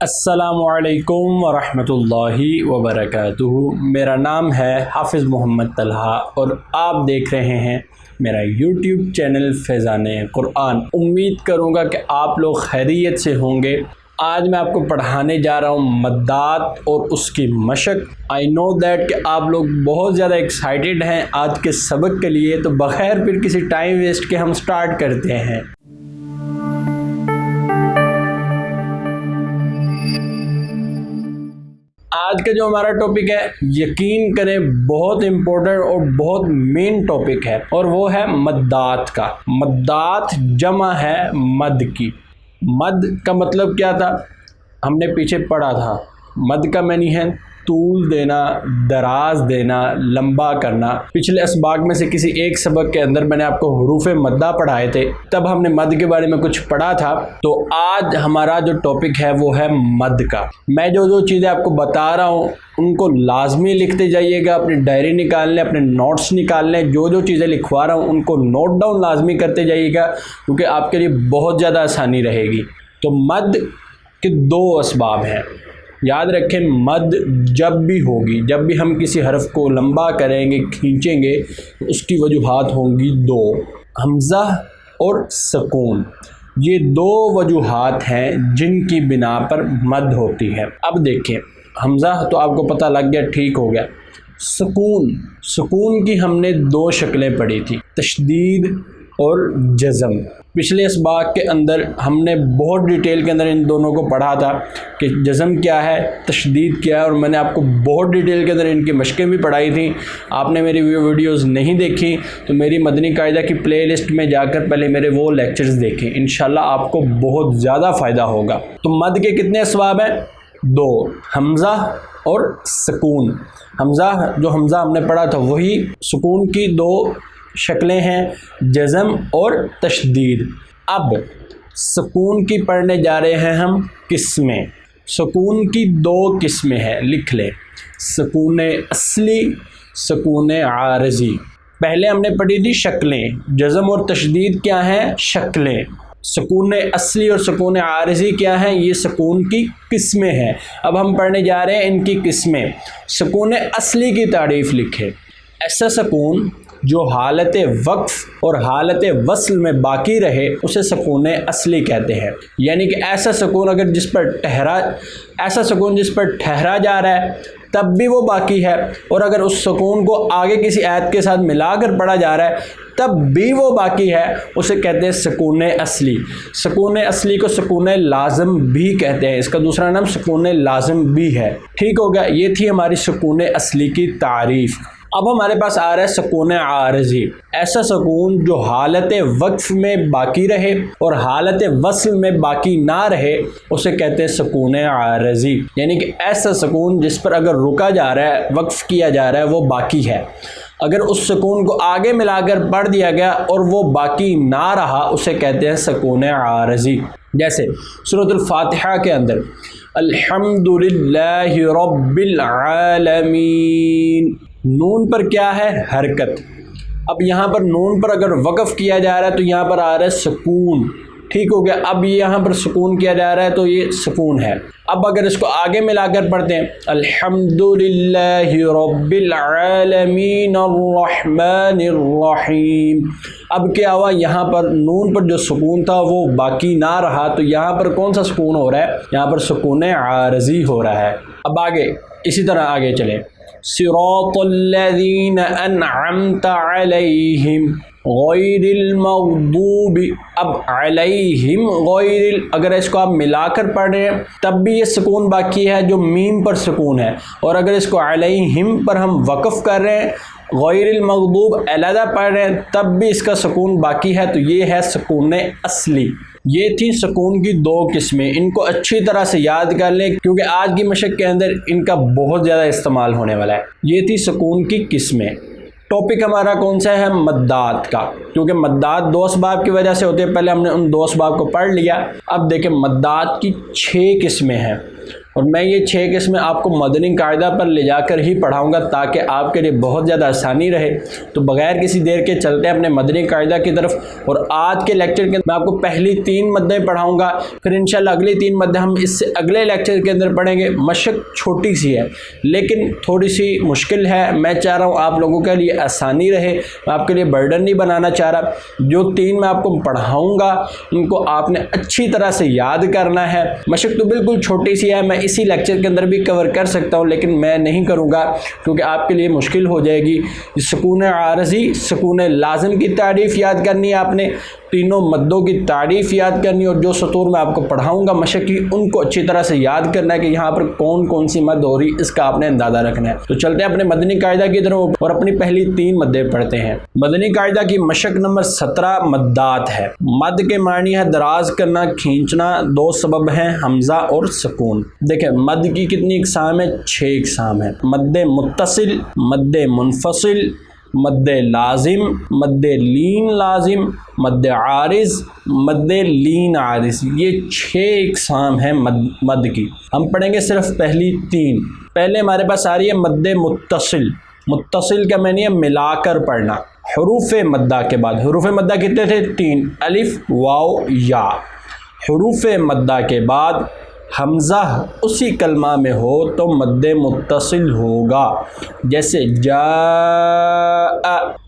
السلام علیکم ورحمۃ اللہ وبرکاتہ۔ میرا نام ہے حافظ محمد طلحہ اور آپ دیکھ رہے ہیں میرا یوٹیوب چینل فیضان قرآن۔ امید کروں گا کہ آپ لوگ خیریت سے ہوں گے۔ آج میں آپ کو پڑھانے جا رہا ہوں مدات اور اس کی مشق۔ آئی نو دیٹ کہ آپ لوگ بہت زیادہ ایکسائٹیڈ ہیں آج کے سبق کے لیے، تو بغیر پھر کسی ٹائم ویسٹ کے ہم سٹارٹ کرتے ہیں۔ آج کا جو ہمارا ٹاپک ہے، یقین کریں بہت امپورٹنٹ اور بہت مین ٹاپک ہے، اور وہ ہے مدات کا۔ مدات جمع ہے مد کی۔ مد کا مطلب کیا تھا؟ ہم نے پیچھے پڑھا تھا، مد کا معنی ہے طول دینا، دراز دینا، لمبا کرنا۔ پچھلے اسباق میں سے کسی ایک سبق کے اندر میں نے آپ کو حروف مدہ پڑھائے تھے، تب ہم نے مد کے بارے میں کچھ پڑھا تھا۔ تو آج ہمارا جو ٹاپک ہے وہ ہے مد کا۔ میں جو چیزیں آپ کو بتا رہا ہوں ان کو لازمی لکھتے جائیے گا، اپنی ڈائری نکال لیں، اپنے نوٹس نکال لیں، جو چیزیں لکھوا رہا ہوں ان کو نوٹ ڈاؤن لازمی کرتے جائیے گا، کیونکہ آپ کے لیے بہت زیادہ آسانی رہے گی۔ تو مد کے دو اسباب ہیں، یاد رکھیں۔ مد جب بھی ہوگی، جب بھی ہم کسی حرف کو لمبا کریں گے، کھینچیں گے، تو اس کی وجوہات ہوں گی دو، حمزہ اور سکون۔ یہ دو وجوہات ہیں جن کی بنا پر مد ہوتی ہے۔ اب دیکھیں، حمزہ تو آپ کو پتہ لگ گیا، ٹھیک ہو گیا۔ سکون کی ہم نے دو شکلیں پڑھی تھی، تشدید اور جزم۔ پچھلے اسباق کے اندر ہم نے بہت ڈیٹیل کے اندر ان دونوں کو پڑھا تھا کہ جزم کیا ہے، تشدید کیا ہے، اور میں نے آپ کو بہت ڈیٹیل کے اندر ان کی مشقیں بھی پڑھائی تھیں۔ آپ نے میری ویڈیوز نہیں دیکھی تو میری مدنی قاعدہ کی پلے لسٹ میں جا کر پہلے میرے وہ لیکچرز دیکھیں، انشاءاللہ آپ کو بہت زیادہ فائدہ ہوگا۔ تو مد کے کتنے اسباب ہیں؟ دو، حمزہ اور سکون۔ جو حمزہ ہم نے پڑھا تھا وہی سکون کی دو شکلیں ہیں، جزم اور تشدید۔ اب سکون کی پڑھنے جا رہے ہیں ہم قسمیں۔ سکون کی دو قسمیں ہیں، لکھ لیں، سکون اصلی، سکون عارضی۔ پہلے ہم نے پڑھی تھی شکلیں، جزم اور تشدید کیا ہیں؟ شکلیں۔ سکون اصلی اور سکون عارضی کیا ہیں؟ یہ سکون کی قسمیں ہیں۔ اب ہم پڑھنے جا رہے ہیں ان کی قسمیں۔ سکون اصلی کی تعریف لکھیں۔ ایسا سکون جو حالت وقف اور حالت وصل میں باقی رہے اسے سکون اصلی کہتے ہیں۔ یعنی کہ ایسا سکون جس پر ٹھہرا جا رہا ہے تب بھی وہ باقی ہے، اور اگر اس سکون کو آگے کسی آیت کے ساتھ ملا کر پڑھا جا رہا ہے تب بھی وہ باقی ہے، اسے کہتے ہیں سکون اصلی۔ سکون اصلی کو سکون لازم بھی کہتے ہیں، اس کا دوسرا نام سکون لازم بھی ہے۔ ٹھیک ہوگا، یہ تھی ہماری سکون اصلی کی تعریف۔ اب ہمارے پاس آ رہا ہے سکون عارضی۔ ایسا سکون جو حالت وقف میں باقی رہے اور حالت وصل میں باقی نہ رہے اسے کہتے ہیں سکون عارضی۔ یعنی کہ ایسا سکون جس پر اگر رکا جا رہا ہے، وقف کیا جا رہا ہے، وہ باقی ہے، اگر اس سکون کو آگے ملا کر پڑھ دیا گیا اور وہ باقی نہ رہا اسے کہتے ہیں سکون عارضی۔ جیسے سورۃ الفاتحہ کے اندر الحمدللہ رب العالمین، نون پر کیا ہے؟ حرکت۔ اب یہاں پر نون پر اگر وقف کیا جا رہا ہے تو یہاں پر آ رہا ہے سکون۔ ٹھیک ہو گیا، اب یہاں پر سکون کیا جا رہا ہے تو یہ سکون ہے۔ اب اگر اس کو آگے ملا کر پڑھتے ہیں الحمدللہ رب العالمین الرحمن الرحیم، اب کیا ہوا؟ یہاں پر نون پر جو سکون تھا وہ باقی نہ رہا، تو یہاں پر کون سا سکون ہو رہا ہے؟ یہاں پر سکون عارضی ہو رہا ہے۔ اب آگے اسی طرح آگے چلیں، صراط الذین انعمت علیہم غیر المغضوب۔ اب علیہم غیر، اگر اس کو آپ ملا کر پڑھ رہے ہیں تب بھی یہ سکون باقی ہے جو میم پر سکون ہے، اور اگر اس کو علیہم پر ہم وقف کر رہے ہیں، غیر المغضوب علیحدہ پڑھ رہے ہیں تب بھی اس کا سکون باقی ہے، تو یہ ہے سکون اصلی۔ یہ تھی سکون کی دو قسمیں، ان کو اچھی طرح سے یاد کر لیں کیونکہ آج کی مشق کے اندر ان کا بہت زیادہ استعمال ہونے والا ہے۔ یہ تھی سکون کی قسمیں۔ ٹاپک ہمارا کون سا ہے؟ مدات کا، کیونکہ مدات دو اسباب کی وجہ سے ہوتے ہیں۔ پہلے ہم نے ان دو اسباب کو پڑھ لیا، اب دیکھیں مدات کی 6 قسمیں ہیں۔ اور میں یہ 6 قسمیں آپ کو مدنی قاعدہ پر لے جا کر ہی پڑھاؤں گا تاکہ آپ کے لیے بہت زیادہ آسانی رہے۔ تو بغیر کسی دیر کے چلتے ہیں اپنے مدنی قاعدہ کی طرف، اور آج کے لیکچر کے میں آپ کو پہلی 3 مدیں پڑھاؤں گا، پھر انشاءاللہ اگلی 3 مدیں ہم اس سے اگلے لیکچر کے اندر پڑھیں گے۔ مشق چھوٹی سی ہے لیکن تھوڑی سی مشکل ہے، میں چاہ رہا ہوں آپ لوگوں کے لیے آسانی رہے، میں آپ کے لیے برڈن نہیں بنانا چاہ رہا۔ جو 3 میں آپ کو پڑھاؤں گا ان کو آپ نے اچھی طرح سے یاد کرنا ہے۔ مشق تو بالکل چھوٹی سی ہے، میں اسی لیکچر کے اندر بھی کور کر سکتا ہوں لیکن میں نہیں کروں گا کیونکہ آپ کے لیے مشکل ہو جائے گی۔ سکون عارضی، سکون لازم کی تعریف یاد کرنی ہے آپ نے، تینوں مدوں کی تعریف یاد کرنی، اور جو سطور میں آپ کو پڑھاؤں گا مشق کی ان کو اچھی طرح سے یاد کرنا ہے کہ یہاں پر کون کون سی مد ہو رہی اس کا آپ نے اندازہ رکھنا ہے۔ تو چلتے ہیں اپنے مدنی قاعدہ کی طرف اور اپنی پہلی 3 مدیں پڑھتے ہیں۔ مدنی قاعدہ کی مشق نمبر 17 مدات ہے۔ مد کے معنی ہے دراز کرنا، کھینچنا، 2 سبب ہیں حمزہ اور سکون۔ دیکھیں مد کی کتنی اقسام ہیں؟ 6 اقسام ہیں۔ مد متصل، مد منفصل، مد لازم، مد لین لازم، مد عارض، مد لین عارض، یہ 6 اقسام ہیں مد کی۔ ہم پڑھیں گے صرف پہلی 3۔ پہلے ہمارے پاس آ رہی ہے مد متصل۔ متصل کا معنی ہے ملا کر پڑھنا۔ حروف مدہ کے بعد، حروف مدہ کتنے تھے؟ 3، الف، واو، یا۔ حروف مدہ کے بعد حمزہ اسی کلمہ میں ہو تو مد متصل ہوگا، جیسے جاء۔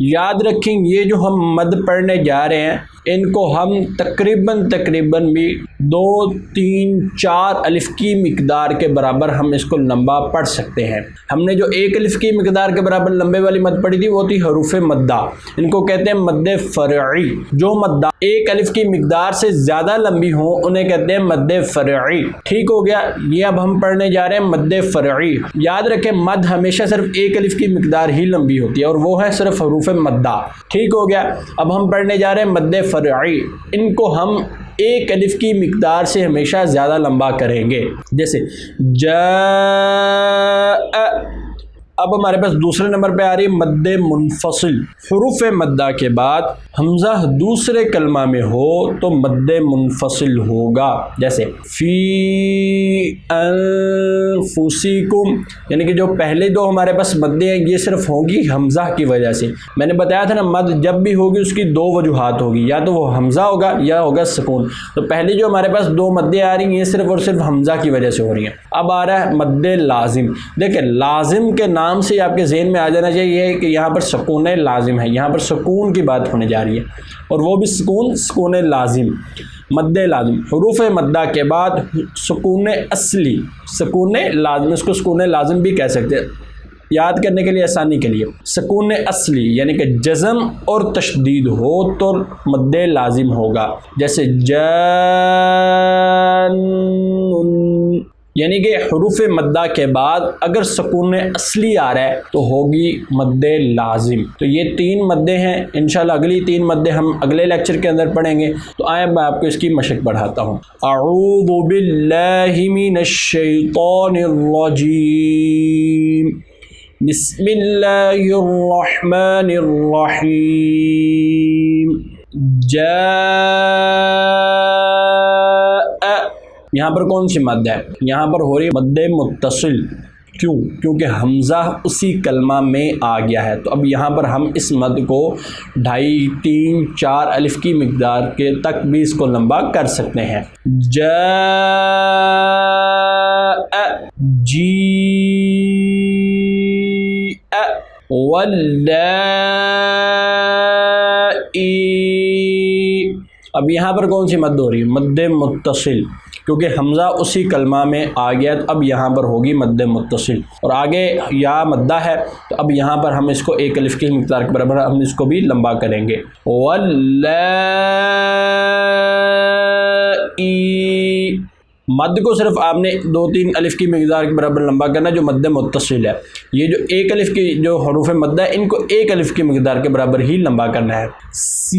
یاد رکھیں یہ جو ہم مد پڑھنے جا رہے ہیں ان کو ہم تقریباً بھی 2، 3، 4 الف کی مقدار کے برابر ہم اس کو لمبا پڑھ سکتے ہیں۔ ہم نے جو 1 الف کی مقدار کے برابر لمبے والی مد پڑھی تھی وہ تھی حروف مدہ، ان کو کہتے ہیں مد فرعی۔ جو مدہ 1 الف کی مقدار سے زیادہ لمبی ہوں انہیں کہتے ہیں مد فرعی۔ ٹھیک ہو گیا؟ یہ اب ہم پڑھنے جا رہے ہیں مد فرعی۔ یاد رکھیں مد ہمیشہ صرف 1 الف کی مقدار ہی لمبی ہوتی ہے اور وہ ہے صرف حروف مدہ۔ ٹھیک ہو گیا؟ اب ہم پڑھنے جا رہے ہیں مد فرعی، ان کو ہم 1 الف کی مقدار سے ہمیشہ زیادہ لمبا کریں گے، جیسے جاء۔ اب ہمارے پاس دوسرے نمبر پہ آ رہی ہے مد منفصل۔ حروف مدہ کے بعد حمزہ دوسرے کلمہ میں ہو تو مد منفصل ہوگا، جیسے فی انفسکم، یعنی کہ جو پہلے 2 ہمارے پاس مدیں ہیں یہ صرف ہوگی حمزہ کی وجہ سے۔ میں نے بتایا تھا نا مد جب بھی ہوگی اس کی 2 وجوہات ہوگی، یا تو وہ حمزہ ہوگا یا ہوگا سکون۔ تو پہلی جو ہمارے پاس 2 مدیں آ رہی ہیں یہ صرف اور صرف حمزہ کی وجہ سے ہو رہی ہیں۔ اب آ رہا ہے مد لازم۔ دیکھیں لازم کے نام سے آپ کے ذہن میں آ جانا چاہیے کہ یہاں پر سکون لازم ہے، یہاں پر سکون کی بات ہونے جا رہی ہے، اور وہ بھی سکون لازم۔ مد لازم حروف مدہ کے بعد سکون اصلی، سکون لازم، اس کو سکون لازم بھی کہہ سکتے ہیں یاد کرنے کے لیے آسانی کے لیے۔ سکون اصلی یعنی کہ جزم اور تشدید ہو تو مد لازم ہوگا، جیسے جان، یعنی کہ حروف مدہ کے بعد اگر سکون اصلی آ رہا ہے تو ہوگی مد لازم۔ تو یہ 3 مدیں ہیں، انشاءاللہ اگلی 3 مدیں ہم اگلے لیکچر کے اندر پڑھیں گے۔ تو آئیں میں آپ کو اس کی مشق پڑھاتا ہوں۔ اعوذ باللہ من الشیطان الرجیم، بسم اللہ الرحمن الرحیم۔ جاء، یہاں پر کون سی مد ہے؟ یہاں پر ہو رہی مد متصل۔ کیوں؟ کیونکہ حمزہ اسی کلمہ میں آ گیا ہے۔ تو اب یہاں پر ہم اس مد کو 2.5، 3، 4 الف کی مقدار کے تک بھی اس کو لمبا کر سکتے ہیں۔ جاء، جیء، واللائی۔ اب یہاں پر کون سی مد ہو رہی ہے؟ مد متصل، کیونکہ حمزہ اسی کلمہ میں آ گیا تو اب یہاں پر ہوگی مد متصل، اور آگے یا مدہ ہے تو اب یہاں پر ہم اس کو 1 الف کی مقدار کے برابر ہم اس کو بھی لمبا کریں گے۔ واللائی، مد کو صرف آپ نے 2-3 الف کی مقدار کے برابر لمبا کرنا جو مد متصل ہے۔ یہ جو 1 الف کی جو حروف مدہ ہے ان کو 1 الف کی مقدار کے برابر ہی لمبا کرنا ہے۔ سیئت،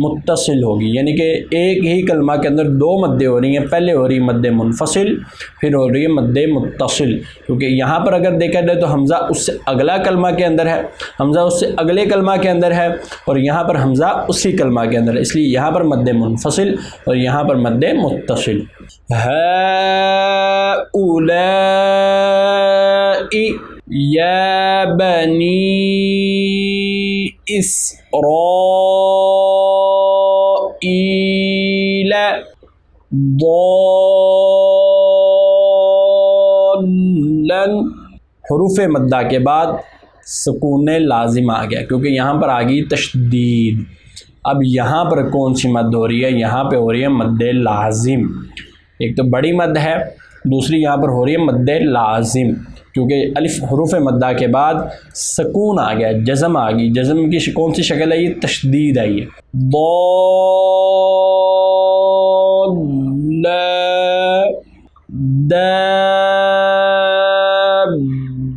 متصل ہوگی، یعنی کہ ایک ہی کلمہ کے اندر دو مدیں ہو رہی ہیں، پہلے ہو رہی ہے مد منفصل، پھر ہو رہی ہے مد متصل، کیونکہ یہاں پر اگر دیکھا جائے تو حمزہ اس سے اگلا کلمہ کے اندر ہے، حمزہ اس سے اگلے کلمہ کے اندر ہے، اور یہاں پر حمزہ اسی کلمہ کے اندر ہے، اس لیے یہاں پر مد منفصل اور یہاں پر مد متصل۔ ہؤلاء یا بنی اسرائیل ضالا، حروف مدہ کے بعد سکون لازم آ گیا کیونکہ یہاں پر آ گئی تشدید۔ اب یہاں پر کون سی مد ہو رہی ہے؟ یہاں پہ ہو رہی ہے مد لازم، ایک تو بڑی مد ہے، دوسری یہاں پر ہو رہی ہے مد لازم، کیونکہ الف حروف مدہ کے بعد سکون آ گیا، جزم آ گئی۔ جزم کی کون سی شکل ہے؟ یہ تشدید آئی ہے،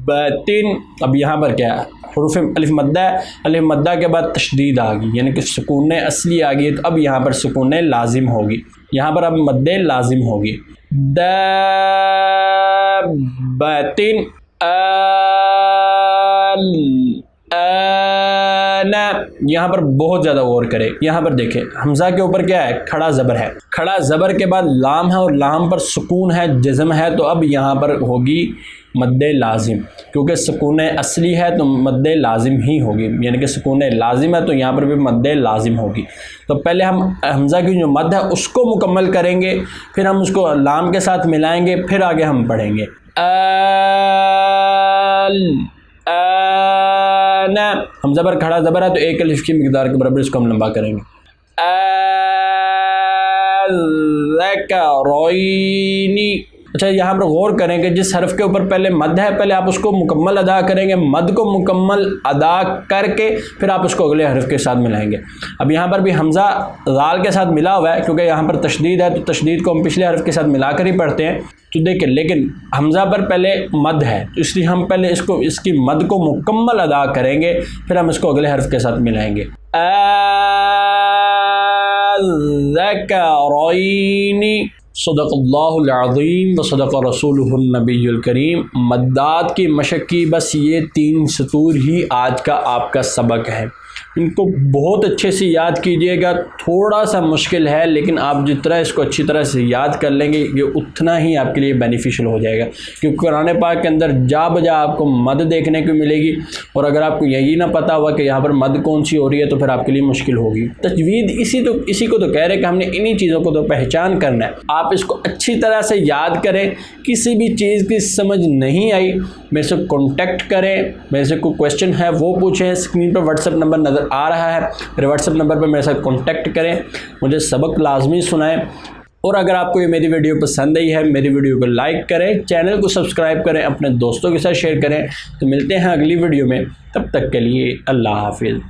دابتن۔ اب یہاں پر کیا ہے؟ حروف الف مدہ ہے، الف مدہ کے بعد تشدید آ گئی، یعنی کہ سکون اصلی آ گئی، تو اب یہاں پر سکون لازم ہوگی، یہاں پر اب مد لازم ہوگی۔ دابتن یہاں پر بہت زیادہ غور کرے، یہاں پر دیکھیں حمزہ کے اوپر کیا ہے؟ کھڑا زبر ہے، کھڑا زبر کے بعد لام ہے اور لام پر سکون ہے، جزم ہے، تو اب یہاں پر ہوگی مد لازم، کیونکہ سکون اصلی ہے تو مد لازم ہی ہوگی، یعنی کہ سکون لازم ہے تو یہاں پر بھی مد لازم ہوگی۔ تو پہلے ہم حمزہ کی جو مد ہے اس کو مکمل کریں گے، پھر ہم اس کو لام کے ساتھ ملائیں گے، پھر آگے ہم پڑھیں گے۔ حمزہ پر کھڑا زبر ہے تو ایک الف کی مقدار کے برابر اس کو ہم لمبا کریں گے۔ ذکرینی۔ اچھا یہاں پر غور کریں کہ جس حرف کے اوپر پہلے مد ہے پہلے آپ اس کو مکمل ادا کریں گے، مد کو مکمل ادا کر کے پھر آپ اس کو اگلے حرف کے ساتھ ملائیں گے۔ اب یہاں پر بھی حمزہ ذال کے ساتھ ملا ہوا ہے کیونکہ یہاں پر تشدید ہے، تو تشدید کو ہم پچھلے حرف کے ساتھ ملا کر ہی پڑھتے ہیں، تو دیکھیں لیکن حمزہ پر پہلے مد ہے تو اس لیے ہم پہلے اس کی مد کو مکمل ادا کریں گے، پھر ہم اس کو اگلے حرف کے ساتھ ملائیں گے۔ ذکرینی۔ صدق اللہ العظیم و صدق رسولہ النبی الکریم۔ مدات کی مشق کی بس یہ 3 سطور ہی آج کا آپ کا سبق ہے، ان کو بہت اچھے سے یاد کیجئے گا، تھوڑا سا مشکل ہے لیکن آپ جتنا اس کو اچھی طرح سے یاد کر لیں گے یہ اتنا ہی آپ کے لیے بینیفیشل ہو جائے گا، کیونکہ قرآن پاک کے اندر جا بجا آپ کو مد دیکھنے کو ملے گی، اور اگر آپ کو یہی نہ پتا ہوا کہ یہاں پر مد کون سی ہو رہی ہے تو پھر آپ کے لیے مشکل ہوگی۔ تجوید اسی کو تو کہہ رہے کہ ہم نے انہی چیزوں کو تو پہچان کرنا ہے، آپ اس کو اچھی طرح سے یاد کریں۔ کسی بھی چیز کی سمجھ نہیں آئی میرے سے کانٹیکٹ کریں، میرے سے کوئی کویسچن ہے وہ پوچھیں، اسکرین پر واٹس ایپ نمبر نظر آ رہا ہے، میرے واٹس ایپ نمبر پر میرے ساتھ کانٹیکٹ کریں، مجھے سبق لازمی سنائیں، اور اگر آپ کو یہ میری ویڈیو پسند آئی ہے میری ویڈیو کو لائک کریں، چینل کو سبسکرائب کریں، اپنے دوستوں کے ساتھ شیئر کریں۔ تو ملتے ہیں اگلی ویڈیو میں، تب تک کے لیے اللہ حافظ۔